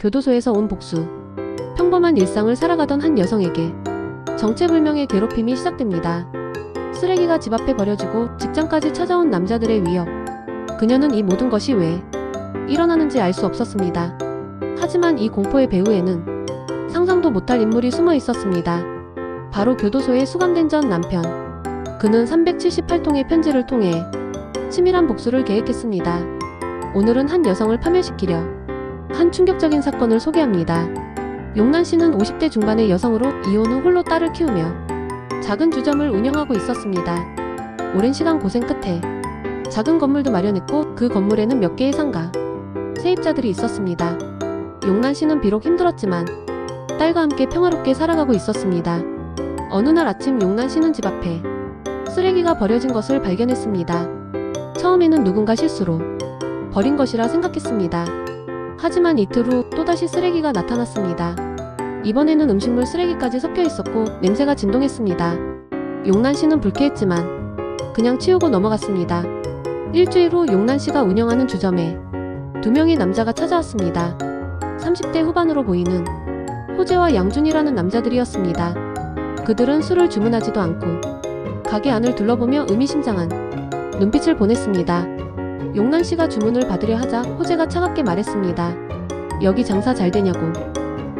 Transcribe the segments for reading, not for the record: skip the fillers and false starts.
교도소에서 온 복수. 평범한 일상을 살아가던 한 여성에게 정체불명의 괴롭힘이 시작됩니다. 쓰레기가 집 앞에 버려지고 직장까지 찾아온 남자들의 위협. 그녀는 이 모든 것이 왜 일어나는지 알 수 없었습니다. 하지만 이 공포의 배후에는 상상도 못할 인물이 숨어 있었습니다. 바로 교도소에 수감된 전 남편. 그는 378통의 편지를 통해 치밀한 복수를 계획했습니다. 오늘은 한 여성을 파멸시키려 한 충격적인 사건을 소개합니다. 용란 씨는 50대 중반의 여성으로 이혼 후 홀로 딸을 키우며 작은 주점을 운영하고 있었습니다. 오랜 시간 고생 끝에 작은 건물도 마련했고 그 건물에는 몇 개의 상가, 세입자들이 있었습니다. 용란 씨는 비록 힘들었지만 딸과 함께 평화롭게 살아가고 있었습니다. 어느 날 아침 용란 씨는 집 앞에 쓰레기가 버려진 것을 발견했습니다. 처음에는 누군가 실수로 버린 것이라 생각했습니다. 하지만 이틀 후 또다시 쓰레기가 나타났습니다. 이번에는 음식물 쓰레기까지 섞여 있었고 냄새가 진동했습니다. 용란 씨는 불쾌했지만 그냥 치우고 넘어갔습니다. 일주일 후 용란 씨가 운영하는 주점에 2명의 남자가 찾아왔습니다. 30대 후반으로 보이는 호재와 양준이라는 남자들이었습니다. 그들은 술을 주문하지도 않고 가게 안을 둘러보며 의미심장한 눈빛을 보냈습니다. 용란 씨가 주문을 받으려 하자 호재가 차갑게 말했습니다. 여기 장사 잘 되냐고.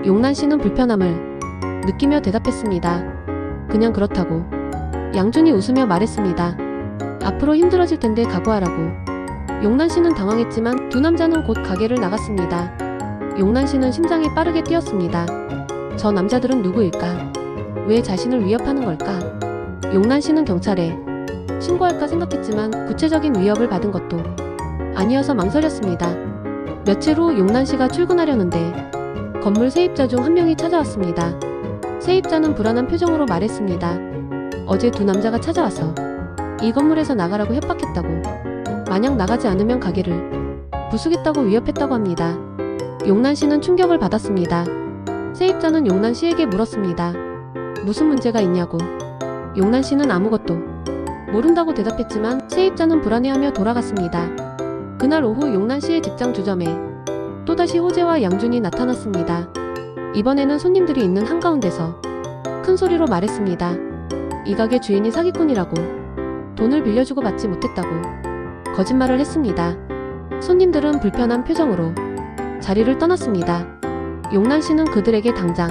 용란 씨는 불편함을 느끼며 대답했습니다. 그냥 그렇다고. 양준이 웃으며 말했습니다. 앞으로 힘들어질 텐데 각오하라고. 용란 씨는 당황했지만 두 남자는 곧 가게를 나갔습니다. 용란 씨는 심장이 빠르게 뛰었습니다. 저 남자들은 누구일까? 왜 자신을 위협하는 걸까? 용란 씨는 경찰에 신고할까 생각했지만 구체적인 위협을 받은 것도 아니어서 망설였습니다. 며칠 후 용란 씨가 출근하려는데 건물 세입자 중 한 명이 찾아왔습니다. 세입자는 불안한 표정으로 말했습니다. 어제 두 남자가 찾아와서 이 건물에서 나가라고 협박했다고. 만약 나가지 않으면 가게를 부수겠다고 위협했다고 합니다. 용란 씨는 충격을 받았습니다. 세입자는 용란 씨에게 물었습니다. 무슨 문제가 있냐고. 용란 씨는 아무것도 모른다고 대답했지만 세입자는 불안해하며 돌아갔습니다. 그날 오후 용란 씨의 직장 주점에 또다시 호재와 양준이 나타났습니다. 이번에는 손님들이 있는 한가운데서 큰 소리로 말했습니다. 이 가게 주인이 사기꾼이라고. 돈을 빌려주고 받지 못했다고 거짓말을 했습니다. 손님들은 불편한 표정으로 자리를 떠났습니다. 용란 씨는 그들에게 당장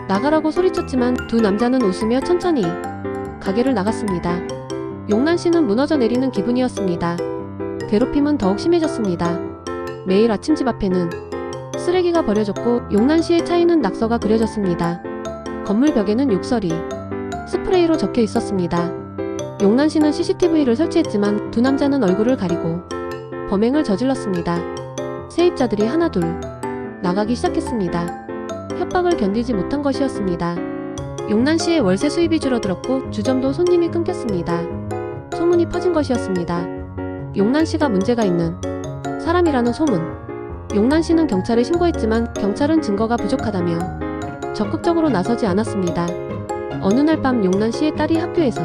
나가라고 소리쳤지만 두 남자는 웃으며 천천히 가게를 나갔습니다. 용란 씨는 무너져 내리는 기분이었습니다. 괴롭힘은 더욱 심해졌습니다. 매일 아침 집 앞에는 쓰레기가 버려졌고 용란 씨의 차에는 낙서가 그려졌습니다. 건물 벽에는 욕설이 스프레이로 적혀 있었습니다. 용란 씨는 CCTV를 설치했지만 두 남자는 얼굴을 가리고 범행을 저질렀습니다. 세입자들이 하나둘 나가기 시작했습니다. 협박을 견디지 못한 것이었습니다. 용란 씨의 월세 수입이 줄어들었고 주점도 손님이 끊겼습니다. 소문이 퍼진 것이었습니다. 용란 씨가 문제가 있는 사람이라는 소문. 용란 씨는 경찰에 신고했지만 경찰은 증거가 부족하다며 적극적으로 나서지 않았습니다. 어느 날 밤 용란 씨의 딸이 학교에서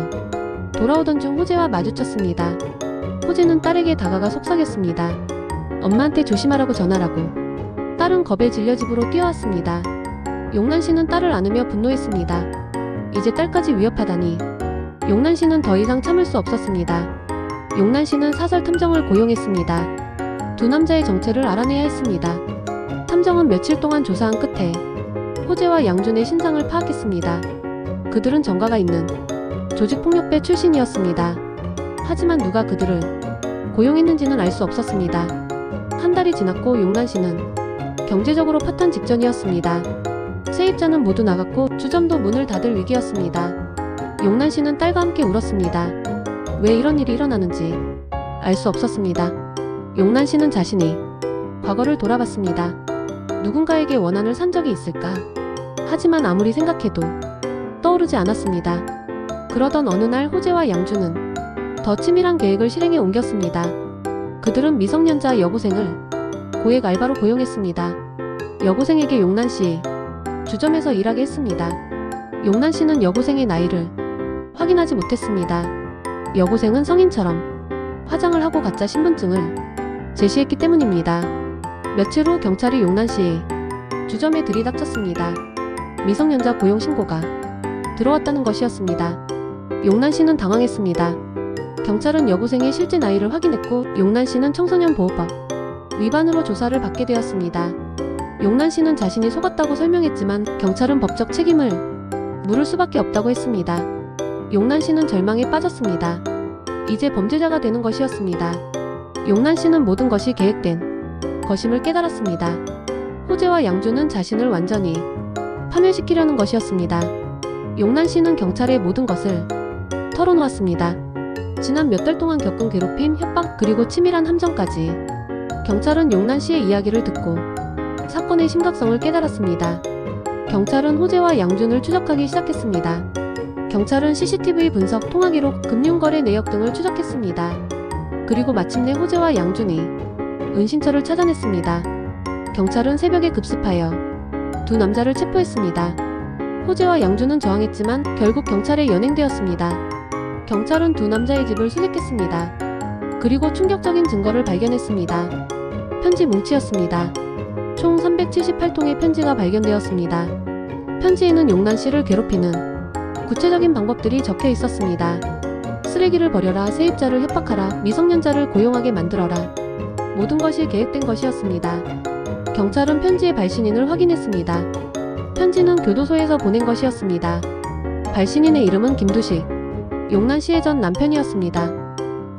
돌아오던 중 호재와 마주쳤습니다. 호재는 딸에게 다가가 속삭였습니다. 엄마한테 조심하라고 전하라고. 딸은 겁에 질려 집으로 뛰어왔습니다. 용란 씨는 딸을 안으며 분노했습니다. 이제 딸까지 위협하다니. 용란 씨는 더 이상 참을 수 없었습니다. 용란 씨는 사설 탐정을 고용했습니다. 두 남자의 정체를 알아내야 했습니다. 탐정은 며칠 동안 조사한 끝에 호재와 양준의 신상을 파악했습니다. 그들은 정가가 있는 조직폭력배 출신이었습니다. 하지만 누가 그들을 고용했는지는 알 수 없었습니다. 한 달이 지났고 용란 씨는 경제적으로 파탄 직전이었습니다. 세입자는 모두 나갔고 주점도 문을 닫을 위기였습니다. 용란 씨는 딸과 함께 울었습니다. 왜 이런 일이 일어나는지 알 수 없었습니다. 용란 씨는 자신이 과거를 돌아봤습니다. 누군가에게 원한을 산 적이 있을까? 하지만 아무리 생각해도 떠오르지 않았습니다. 그러던 어느 날 호재와 양준은 더 치밀한 계획을 실행에 옮겼습니다. 그들은 미성년자 여고생을 고액 알바로 고용했습니다. 여고생에게 용란 씨 주점에서 일하게 했습니다. 용란 씨는 여고생의 나이를 확인하지 못했습니다. 여고생은 성인처럼 화장을 하고 가짜 신분증을 제시했기 때문입니다. 며칠 후 경찰이 용란 씨의 주점에 들이닥쳤습니다. 미성년자 고용 신고가 들어왔다는 것이었습니다. 용난 씨는 당황했습니다. 경찰은 여고생의 실제 나이를 확인했고 용난 씨는 청소년보호법 위반으로 조사를 받게 되었습니다. 용난 씨는 자신이 속았다고 설명했지만 경찰은 법적 책임을 물을 수밖에 없다고 했습니다. 용난 씨는 절망에 빠졌습니다. 이제 범죄자가 되는 것이었습니다. 용난 씨는 모든 것이 계획된 것임을 깨달았습니다. 호재와 양주는 자신을 완전히 파멸시키려는 것이었습니다. 용난 씨는 경찰에 모든 것을 털어놓았습니다. 지난 몇 달 동안 겪은 괴롭힘, 협박, 그리고 치밀한 함정까지. 경찰은 용난 씨의 이야기를 듣고 사건의 심각성을 깨달았습니다. 경찰은 호재와 양준을 추적하기 시작했습니다. 경찰은 CCTV 분석, 통화 기록, 금융거래 내역 등을 추적했습니다. 그리고 마침내 호재와 양준이 은신처를 찾아냈습니다. 경찰은 새벽에 급습하여 두 남자를 체포했습니다. 호재와 양준은 저항했지만 결국 경찰에 연행되었습니다. 경찰은 두 남자의 집을 수색했습니다. 그리고 충격적인 증거를 발견했습니다. 편지 뭉치였습니다. 총 378통의 편지가 발견되었습니다. 편지에는 용난 씨를 괴롭히는 구체적인 방법들이 적혀 있었습니다. 쓰레기를 버려라, 세입자를 협박하라, 미성년자를 고용하게 만들어라. 모든 것이 계획된 것이었습니다. 경찰은 편지의 발신인을 확인했습니다. 편지는 교도소에서 보낸 것이었습니다. 발신인의 이름은 김두식, 용난 씨의 전 남편이었습니다.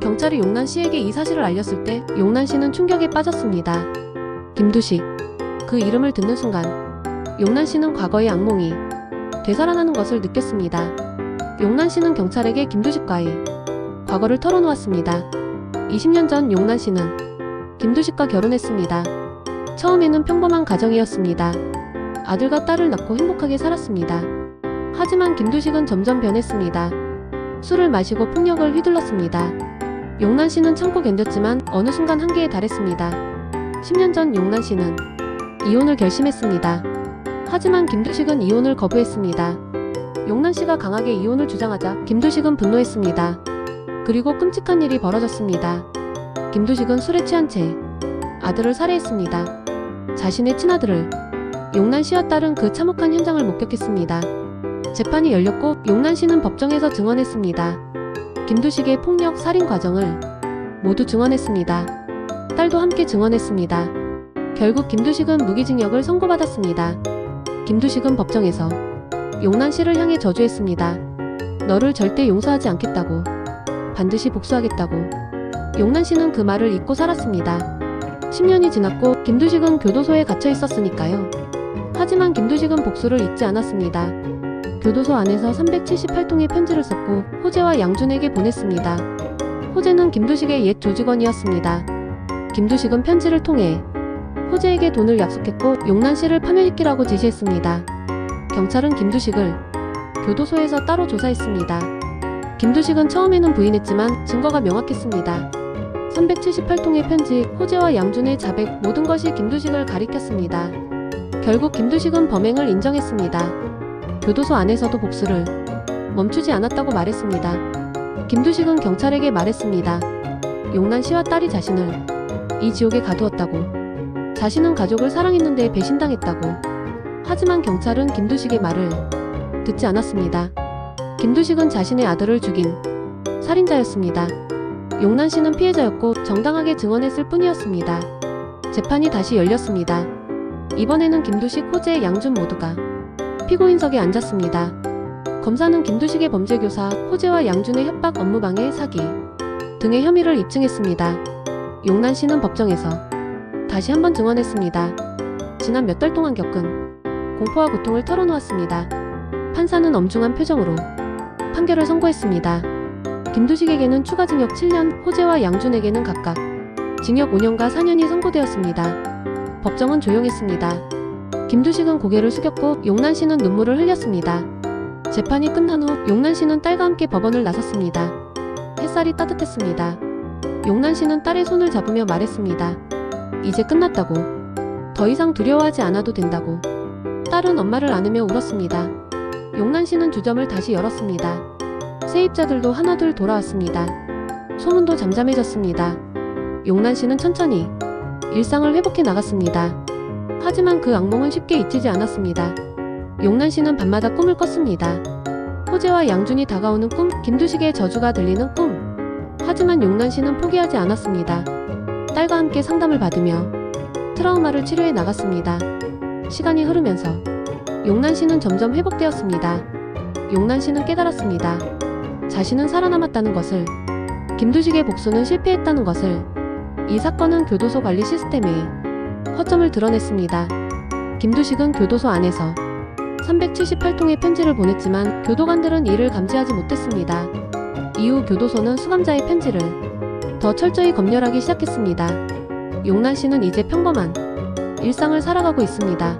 경찰이 용난 씨에게 이 사실을 알렸을 때 용난 씨는 충격에 빠졌습니다. 김두식, 그 이름을 듣는 순간 용난 씨는 과거의 악몽이 되살아나는 것을 느꼈습니다. 용난 씨는 경찰에게 김두식과의 과거를 털어놓았습니다. 20년 전 용난 씨는 김두식과 결혼했습니다. 처음에는 평범한 가정이었습니다. 아들과 딸을 낳고 행복하게 살았습니다. 하지만 김두식은 점점 변했습니다. 술을 마시고 폭력을 휘둘렀습니다. 용난 씨는 참고 견뎠지만 어느 순간 한계에 달했습니다. 10년 전 용난 씨는 이혼을 결심했습니다. 하지만 김두식은 이혼을 거부했습니다. 용난 씨가 강하게 이혼을 주장하자 김두식은 분노했습니다. 그리고 끔찍한 일이 벌어졌습니다. 김두식은 술에 취한 채 아들을 살해했습니다. 자신의 친아들을 용난 씨와 딸은 그 참혹한 현장을 목격했습니다. 재판이 열렸고 용난 씨는 법정에서 증언했습니다. 김두식의 폭력 살인 과정을 모두 증언했습니다. 딸도 함께 증언했습니다. 결국 김두식은 무기징역을 선고받았습니다. 김두식은 법정에서 용난 씨를 향해 저주했습니다. 너를 절대 용서하지 않겠다고, 반드시 복수하겠다고. 용난 씨는 그 말을 잊고 살았습니다. 10년이 지났고 김두식은 교도소에 갇혀 있었으니까요. 하지만 김두식은 복수를 잊지 않았습니다. 교도소 안에서 378통의 편지를 썼고 호재와 양준에게 보냈습니다. 호재는 김두식의 옛 조직원이었습니다. 김두식은 편지를 통해 호재에게 돈을 약속했고 용난 씨를 파멸시키라고 지시했습니다. 경찰은 김두식을 교도소에서 따로 조사했습니다. 김두식은 처음에는 부인했지만 증거가 명확했습니다. 378통의 편지, 호재와 양준의 자백, 모든 것이 김두식을 가리켰습니다. 결국 김두식은 범행을 인정했습니다. 교도소 안에서도 복수를 멈추지 않았다고 말했습니다. 김두식은 경찰에게 말했습니다. 용난 씨와 딸이 자신을 이 지옥에 가두었다고. 자신은 가족을 사랑했는데 배신당했다고. 하지만 경찰은 김두식의 말을 듣지 않았습니다. 김두식은 자신의 아들을 죽인 살인자였습니다. 용난 씨는 피해자였고 정당하게 증언했을 뿐이었습니다. 재판이 다시 열렸습니다. 이번에는 김두식, 호재, 양준 모두가 피고인석에 앉았습니다. 검사는 김두식의 범죄교사, 호재와 양준의 협박, 업무방해, 사기 등의 혐의를 입증했습니다. 용난 씨는 법정에서 다시 한번 증언했습니다. 지난 몇 달 동안 겪은 공포와 고통을 털어놓았습니다. 판사는 엄중한 표정으로 판결을 선고했습니다. 김두식에게는 추가 징역 7년, 호재와 양준에게는 각각 징역 5년과 4년이 선고되었습니다. 법정은 조용했습니다. 김두식은 고개를 숙였고 용난 씨는 눈물을 흘렸습니다. 재판이 끝난 후 용난 씨는 딸과 함께 법원을 나섰습니다. 햇살이 따뜻했습니다. 용난 씨는 딸의 손을 잡으며 말했습니다. 이제 끝났다고. 더 이상 두려워하지 않아도 된다고. 딸은 엄마를 안으며 울었습니다. 용난 씨는 주점을 다시 열었습니다. 세입자들도 하나둘 돌아왔습니다. 소문도 잠잠해졌습니다. 용난 씨는 천천히 일상을 회복해 나갔습니다. 하지만 그 악몽은 쉽게 잊히지 않았습니다. 용난 씨는 밤마다 꿈을 꿨습니다. 호재와 양준이 다가오는 꿈, 김두식의 저주가 들리는 꿈. 하지만 용난 씨는 포기하지 않았습니다. 딸과 함께 상담을 받으며 트라우마를 치료해 나갔습니다. 시간이 흐르면서 용난 씨는 점점 회복되었습니다. 용난 씨는 깨달았습니다. 자신은 살아남았다는 것을, 김두식의 복수는 실패했다는 것을. 이 사건은 교도소 관리 시스템의 허점을 드러냈습니다. 김두식은 교도소 안에서 378통의 편지를 보냈지만 교도관들은 이를 감지하지 못했습니다. 이후 교도소는 수감자의 편지를 더 철저히 검열하기 시작했습니다. 용난 씨는 이제 평범한 일상을 살아가고 있습니다.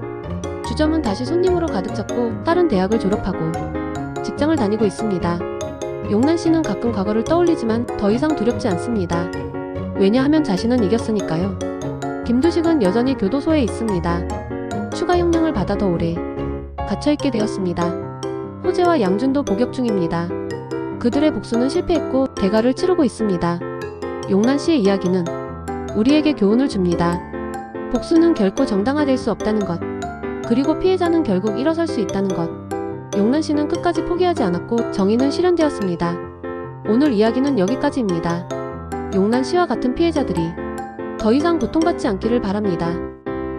주점은 다시 손님으로 가득 찼고 딸은 대학을 졸업하고 직장을 다니고 있습니다. 용난 씨는 가끔 과거를 떠올리지만 더 이상 두렵지 않습니다. 왜냐하면 자신은 이겼으니까요. 김두식은 여전히 교도소에 있습니다. 추가 형량을 받아 더 오래 갇혀있게 되었습니다. 호재와 양준도 복역 중입니다. 그들의 복수는 실패했고 대가를 치르고 있습니다. 용난 씨의 이야기는 우리에게 교훈을 줍니다. 복수는 결코 정당화될 수 없다는 것, 그리고 피해자는 결국 일어설 수 있다는 것. 용난 씨는 끝까지 포기하지 않았고 정의는 실현되었습니다. 오늘 이야기는 여기까지입니다. 용난 씨와 같은 피해자들이 더 이상 고통받지 않기를 바랍니다.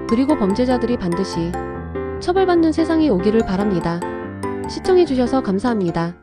그리고 범죄자들이 반드시 처벌받는 세상이 오기를 바랍니다. 시청해주셔서 감사합니다.